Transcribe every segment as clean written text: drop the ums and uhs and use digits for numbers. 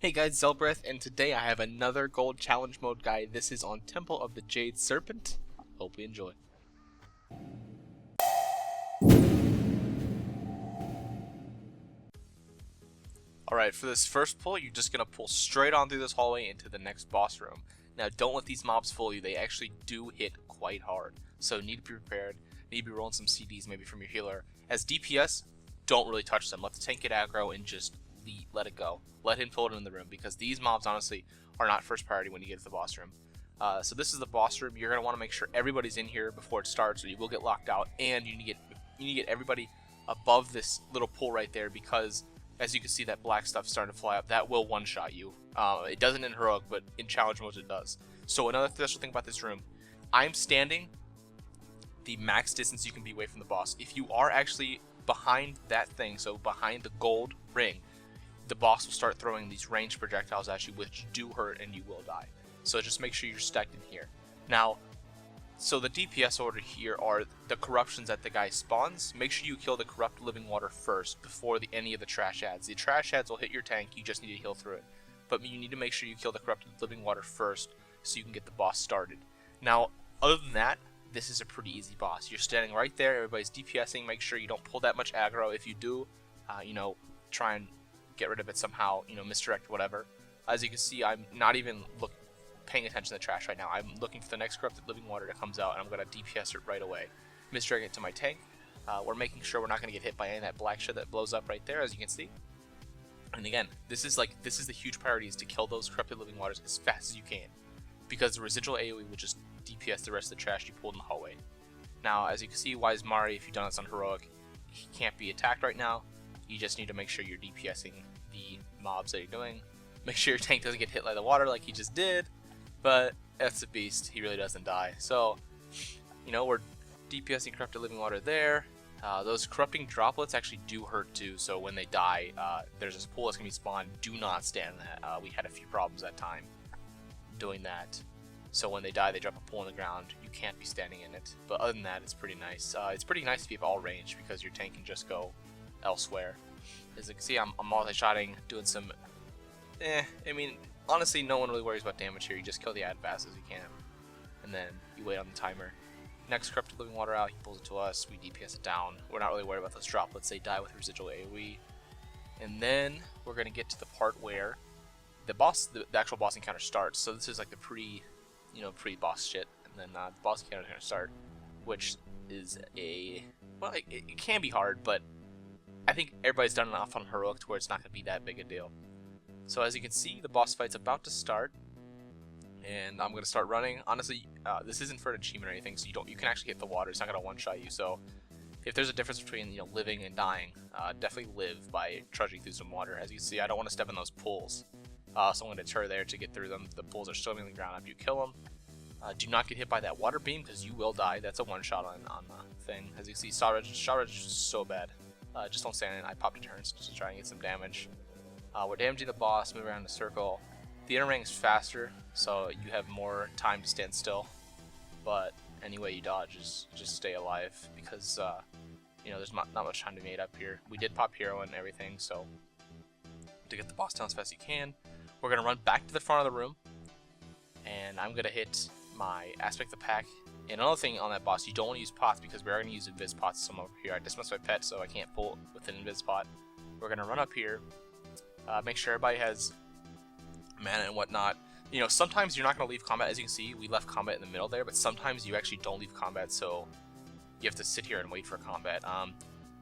Hey guys, Elbareth, and today I have another gold challenge mode guide. This is on Temple of the Jade Serpent. Hope you enjoy. Alright, for this first pull, you're just going to pull straight on through this hallway into the next boss room. Now, don't let these mobs fool you. They actually do hit quite hard. So, need to be prepared. Need to be rolling some CDs maybe from your healer. As DPS, don't really touch them. Let the tank get aggro and just let it go. Let him pull it in the room, because these mobs, honestly, are not first priority when you get to the boss room. So this is the boss room. You're going to want to make sure everybody's in here before it starts, or you will get locked out. And you need to get everybody above this little pool right there, because as you can see, that black stuff starting to fly up. That will one-shot you. It doesn't in heroic, but in challenge modes it does. So another special thing about this room, I'm standing the max distance you can be away from the boss. If you are actually behind that thing, so behind the gold ring, the boss will start throwing these ranged projectiles at you, which do hurt and you will die. So just make sure you're stacked in here. Now, so the DPS order here are the corruptions that the guy spawns. Make sure you kill the corrupt living water first before any of the trash ads. The trash ads will hit your tank, you just need to heal through it. But you need to make sure you kill the corrupted living water first so you can get the boss started. Now, other than that, this is a pretty easy boss. You're standing right there, everybody's DPSing. Make sure you don't pull that much aggro. If you do, try and get rid of it somehow, misdirect whatever. As you can see, I'm not even paying attention to the trash right now. I'm looking for the next corrupted living water that comes out, and I'm going to DPS it right away. Misdirect it to my tank. We're making sure we're not going to get hit by any of that black shit that blows up right there, as you can see. And again, this is the huge priority, is to kill those corrupted living waters as fast as you can, because the residual AoE will just DPS the rest of the trash you pulled in the hallway. Now, as you can see, Wise Mari, if you've done this on heroic, he can't be attacked right now. You just need to make sure you're DPSing the mobs that you're doing. Make sure your tank doesn't get hit by the water like he just did, but that's a beast. He really doesn't die. So, we're DPSing corrupted living water there. Those corrupting droplets actually do hurt too, so when they die, there's this pool that's going to be spawned. Do not stand in that. We had a few problems that time doing that. So when they die, they drop a pool on the ground. You can't be standing in it. But other than that, it's pretty nice. It's pretty nice to be all range, because your tank can just go elsewhere. As you can see, I'm multi-shotting, doing some honestly, no one really worries about damage here. You just kill the ad fast as you can, and then you wait on the timer. Next corrupted living water out, he pulls it to us, we DPS it down. We're not really worried about those droplets, they die with residual AoE. And then we're going to get to the part where the actual boss encounter starts. So this is like the pre-boss shit, and then the boss encounter is going to start, which is it can be hard, but I think everybody's done enough on heroic to where it's not going to be that big a deal. So as you can see, the boss fight's about to start, and I'm going to start running. Honestly, this isn't for an achievement or anything, so you can actually hit the water. It's not going to one-shot you. So if there's a difference between living and dying, definitely live by trudging through some water. As you can see, I don't want to step in those pools, so I'm going to deter there to get through them. The pools are still on the ground after you kill them. Do not get hit by that water beam, because you will die. That's a one-shot on the thing. As you can see, Shot Reg is so bad. Just don't stand in. I popped a turns just to try and get some damage. We're damaging the boss, move around in a circle. The inner ring is faster, so you have more time to stand still. But anyway you dodge, just stay alive, because there's not much time to be made up here. We did pop hero and everything, so to get the boss down as fast as you can, we're gonna run back to the front of the room, and I'm gonna hit my aspect of the pack. And another thing on that boss, you don't want to use pots, because we are going to use invis pots. Some over here. I dismissed my pet, so I can't pull with an invis pot. We're going to run up here, make sure everybody has mana and whatnot. Sometimes you're not going to leave combat. As you can see, we left combat in the middle there, but sometimes you actually don't leave combat, so you have to sit here and wait for combat.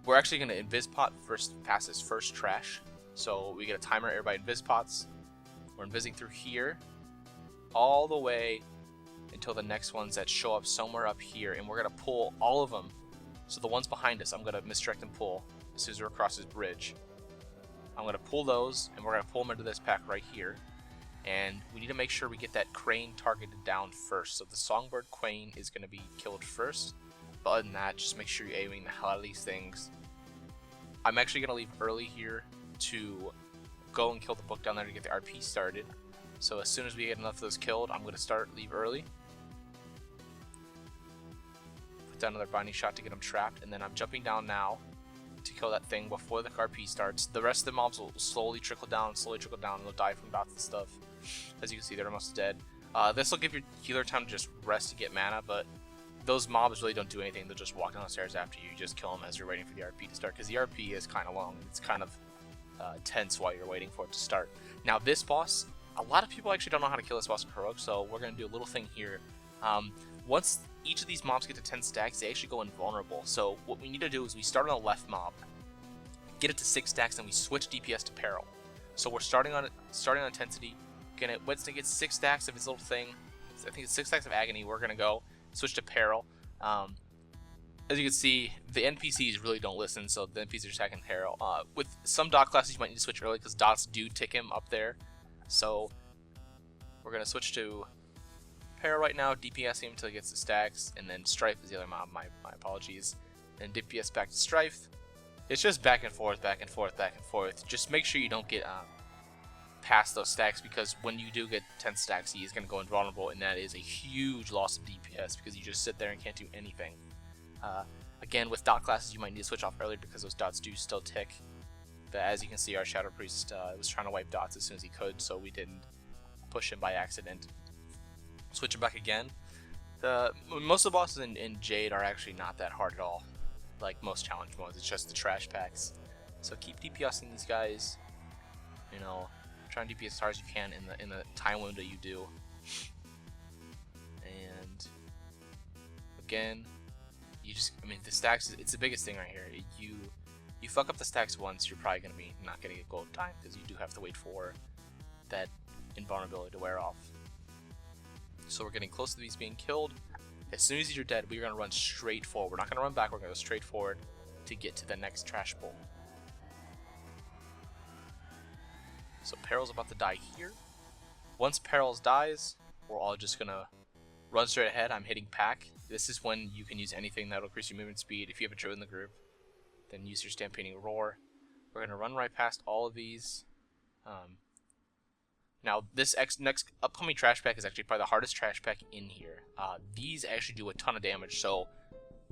We're actually going to invis pot past this first trash, so we get a timer. Everybody invis pots. We're invising through here all the way until the next ones that show up somewhere up here, and we're going to pull all of them. So the ones behind us, I'm going to misdirect and pull as soon as we're across this bridge. I'm going to pull those, and we're going to pull them into this pack right here. And we need to make sure we get that crane targeted down first. So the songbird crane is going to be killed first. But other than that, just make sure you're aiming the hell out of these things. I'm actually going to leave early here to go and kill the book down there to get the RP started. So as soon as we get enough of those killed, I'm going to leave early. Down another binding shot to get him trapped, and then I'm jumping down now to kill that thing before the RP starts. The rest of the mobs will slowly trickle down, and they'll die from dots and stuff. As you can see, they're almost dead. This will give your healer time to just rest to get mana, but those mobs really don't do anything. They'll just walk down the stairs after you. You just kill them as you're waiting for the RP to start, because the RP is kind of long. It's kind of tense while you're waiting for it to start. Now this boss, a lot of people actually don't know how to kill this boss in Heroic, so we're going to do a little thing here. Once each of these mobs get to 10 stacks, they actually go invulnerable. So what we need to do is we start on the left mob, get it to 6 stacks, and we switch DPS to Peril. So we're starting on intensity. Once it gets 6 stacks of its little thing, I think it's 6 stacks of agony, we're gonna go switch to Peril. As you can see, the NPCs really don't listen, so the NPCs are attacking Peril. With some dot classes, you might need to switch early because dots do tick him up there. So we're gonna switch to Peril right now, DPS him until he gets the stacks, and then Strife is the other mob. My apologies. And DPS back to Strife. It's just back and forth, back and forth, back and forth. Just make sure you don't get past those stacks, because when you do get 10 stacks, he is going to go invulnerable, and that is a huge loss of DPS because you just sit there and can't do anything. Again, with dot classes, you might need to switch off earlier because those dots do still tick. But as you can see, our Shadow Priest was trying to wipe dots as soon as he could, so we didn't push him by accident. Switch him back again. Most of the bosses in Jade are actually not that hard at all, like most challenge modes. It's just the trash packs. So keep DPSing these guys. You know, try and DPS as hard as you can in the time window you do. And again, the stacks, it's the biggest thing right here. You fuck up the stacks once, you're probably gonna be not gonna get gold time, because you do have to wait for that invulnerability to wear off. So we're getting close to these being killed. As soon as these are dead, we're gonna run straight forward. We're not gonna run back, we're gonna go straight forward to get to the next trash bowl. So Peril's about to die here. Once Peril dies, we're all just gonna run straight ahead. I'm hitting pack. This is when you can use anything that'll increase your movement speed. If you have a druid in the group, then use your Stampeding Roar. We're gonna run right past all of these. Now this next upcoming trash pack is actually probably the hardest trash pack in here. These actually do a ton of damage. So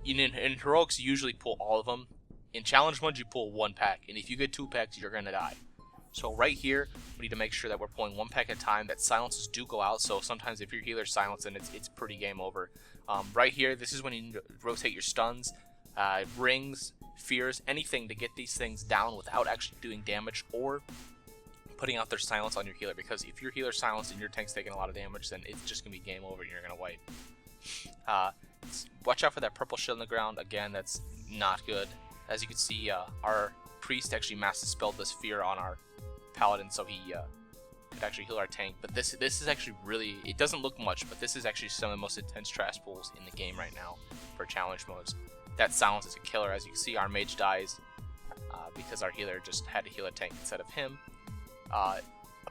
in Heroics, you usually pull all of them. In challenge modes, you pull 1 pack, and if you get 2 packs, you're gonna die. So right here, we need to make sure that we're pulling 1 pack at a time, that silences do go out, so sometimes if your healer's silenced, then it's pretty game over. Right here, this is when you need to rotate your stuns, rings, fears, anything to get these things down without actually doing damage or putting out their silence on your healer, because if your healer's silenced and your tank's taking a lot of damage, then it's just going to be game over and you're going to wipe. Watch out for that purple shield on the ground. Again, that's not good. As you can see, our priest actually mass dispelled this fear on our paladin, so he could actually heal our tank. But this is actually really, it doesn't look much, but this is actually some of the most intense trash pools in the game right now for challenge modes. That silence is a killer. As you can see, our mage dies because our healer just had to heal a tank instead of him. A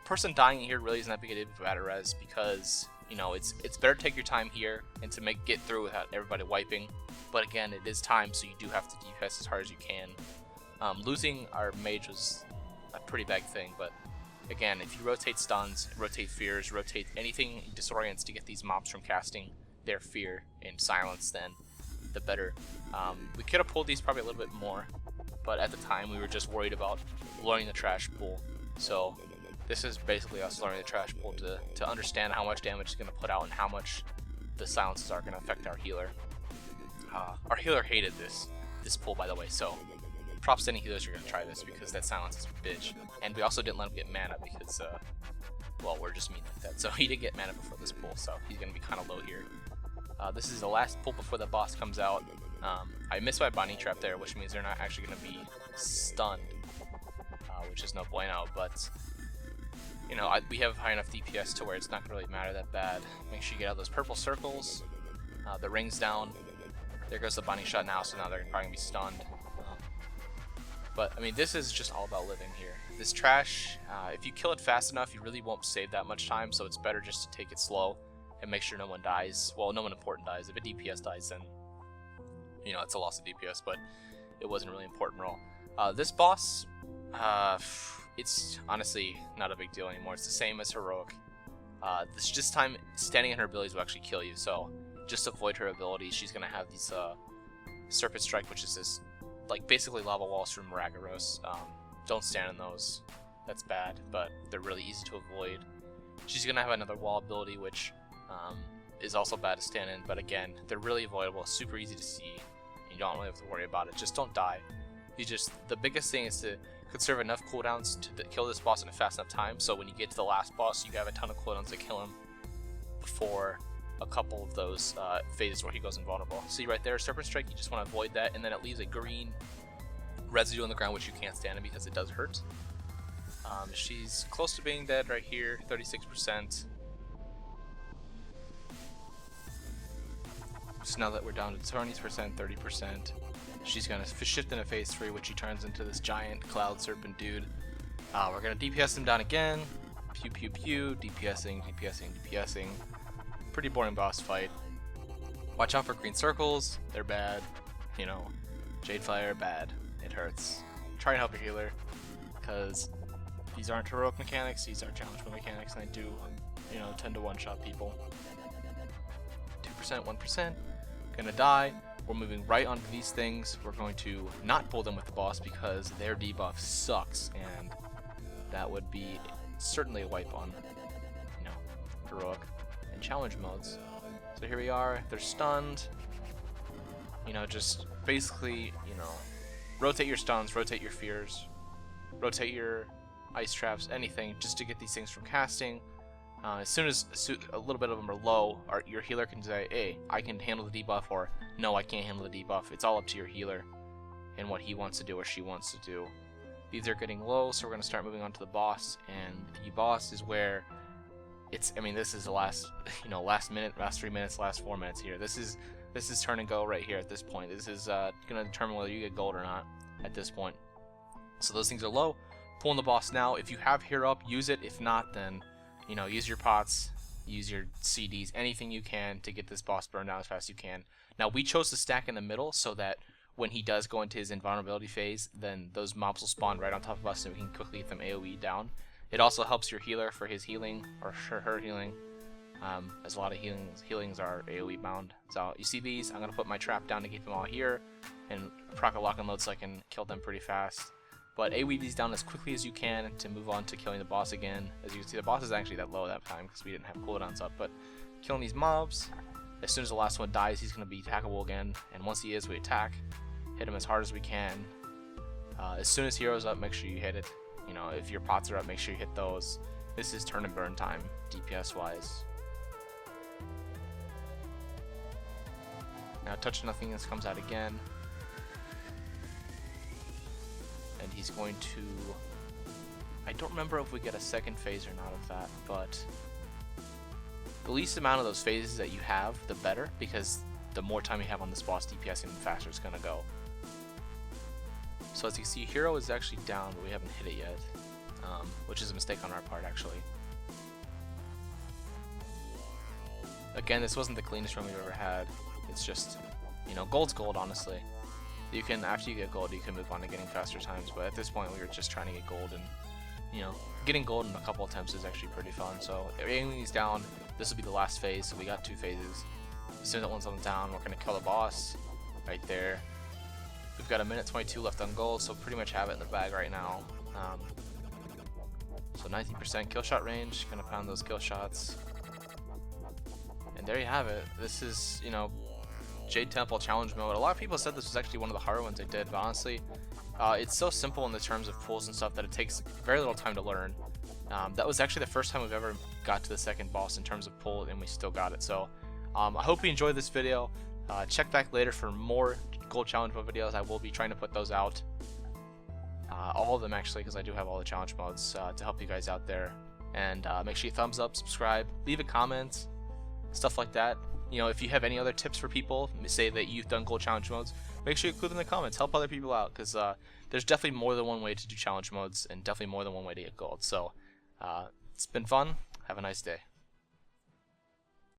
person dying here really isn't that big a deal of a res, because you know it's better to take your time here and to get through without everybody wiping. But again, it is time, so you do have to DPS as hard as you can. Losing our mage was a pretty big thing, but again, if you rotate stuns, rotate fears, rotate anything disorients to get these mobs from casting their fear and silence, then the better. We could have pulled these probably a little bit more, but at the time we were just worried about learning the trash pool. So this is basically us learning the trash pool to understand how much damage it's going to put out and how much the silences are going to affect our healer. Our healer hated this pool, by the way, so props to any healers who are going to try this, because that silence is a bitch. And we also didn't let him get mana because, well, we're just mean like that. So he did get mana before this pool, so he's going to be kind of low here. This is the last pull before the boss comes out. I missed my binding trap there, which means they're not actually going to be stunned, which is no bueno, but you know, we have high enough DPS to where it's not going to really matter that bad. Make sure you get out those purple circles, the rings down. There goes the binding shot now, so now they're probably going to be stunned. But I mean, this is just all about living here. This trash, if you kill it fast enough, you really won't save that much time, so it's better just to take it slow and make sure no one dies. Well, no one important dies. If a DPS dies, then you know, it's a loss of DPS, but it wasn't really important at all. This boss, it's honestly not a big deal anymore. It's the same as Heroic. This time, standing in her abilities will actually kill you, so just avoid her abilities. She's going to have these Serpent Strike, which is this like basically lava walls from Ragaros. Don't stand in those. That's bad, but they're really easy to avoid. She's gonna have another wall ability, which is also bad to stand in, but again, they're really avoidable, super easy to see. You don't really have to worry about it. Just don't die. The biggest thing is to conserve enough cooldowns to kill this boss in a fast enough time, so when you get to the last boss, you have a ton of cooldowns to kill him before a couple of those phases where he goes invulnerable. See right there, Serpent Strike, you just want to avoid that, and then it leaves a green residue on the ground, which you can't stand in because it does hurt. She's close to being dead right here, 36%. So now that we're down to 20%, 30%, she's going to shift into phase 3, which she turns into this giant cloud serpent dude. We're going to DPS him down again. Pew pew pew, DPSing, DPSing, DPSing. Pretty boring boss fight. Watch out for green circles, they're bad. You know, Jade Fire, bad. It hurts. Try and help your healer, because these aren't heroic mechanics, these are challenge mode mechanics, and they do, you know, tend to one-shot people. 2%, 1%, gonna die. We're moving right onto these things. We're going to not pull them with the boss because their debuff sucks, and that would be certainly a wipe on, you know, heroic and challenge modes. So here we are, they're stunned. You know, just basically, you know, rotate your stuns, rotate your fears, rotate your ice traps, anything, just to get these things from casting. As soon as a little bit of them are low, your healer can say, hey, I can handle the debuff, or no, I can't handle the debuff. It's all up to your healer and what he wants to do or she wants to do. These are getting low, so we're going to start moving on to the boss, and the boss is where it's, I mean, this is the last, you know, last minute, last 3 minutes, last 4 minutes here. This is turn and go right here at this point. This is going to determine whether you get gold or not at this point. So those things are low. Pulling the boss now. If you have hero up, use it. If not, then, you know, use your pots, use your CDs, anything you can to get this boss burned out as fast as you can. Now, we chose to stack in the middle so that when he does go into his invulnerability phase, then those mobs will spawn right on top of us and we can quickly get them AoE down. It also helps your healer for his healing, or for her healing, as a lot of healings are AoE bound. So you see these, I'm going to put my trap down to get them all here, and proc a lock and load so I can kill them pretty fast. But AoE these down as quickly as you can to move on to killing the boss again. As you can see, the boss is actually that low that time because we didn't have cooldowns up, but killing these mobs, as soon as the last one dies, he's going to be attackable again, and once he is, we attack, hit him as hard as we can. As soon as hero's up, make sure you hit it. You know, if your pots are up, make sure you hit those. This is turn and burn time, DPS wise. Now touch nothingness comes out again. And he's going to, I don't remember if we get a second phase or not of that, but the least amount of those phases that you have, the better, because the more time you have on this boss DPSing, the faster it's going to go. So as you see, hero is actually down, but we haven't hit it yet, which is a mistake on our part actually. Again, this wasn't the cleanest run we've ever had. It's just, you know, gold's gold, honestly. You can, after you get gold, you can move on to getting faster times, but at this point we were just trying to get gold, and, you know, getting gold in a couple attempts is actually pretty fun. So aiming these down, this will be the last phase, so we got 2 phases. As soon as that one's on down, we're going to kill the boss right there. We've got 1:22 left on gold, so pretty much have it in the bag right now. So 19% kill shot range, gonna pound those kill shots. And there you have it. This is, you know, Jade Temple challenge mode. A lot of people said this was actually one of the harder ones I did, but honestly, it's so simple in the terms of pulls and stuff that it takes very little time to learn. That was actually the first time we've ever got to the second boss in terms of pull, and we still got it. So I hope you enjoyed this video. Check back later for more gold challenge mode videos. I will be trying to put those out, all of them actually, because I do have all the challenge modes to help you guys out there. And make sure you thumbs up, subscribe, leave a comment, stuff like that. You know, if you have any other tips for people, say that you've done gold challenge modes, make sure you include them in the comments. Help other people out, because there's definitely more than one way to do challenge modes, and definitely more than one way to get gold. So it's been fun. Have a nice day.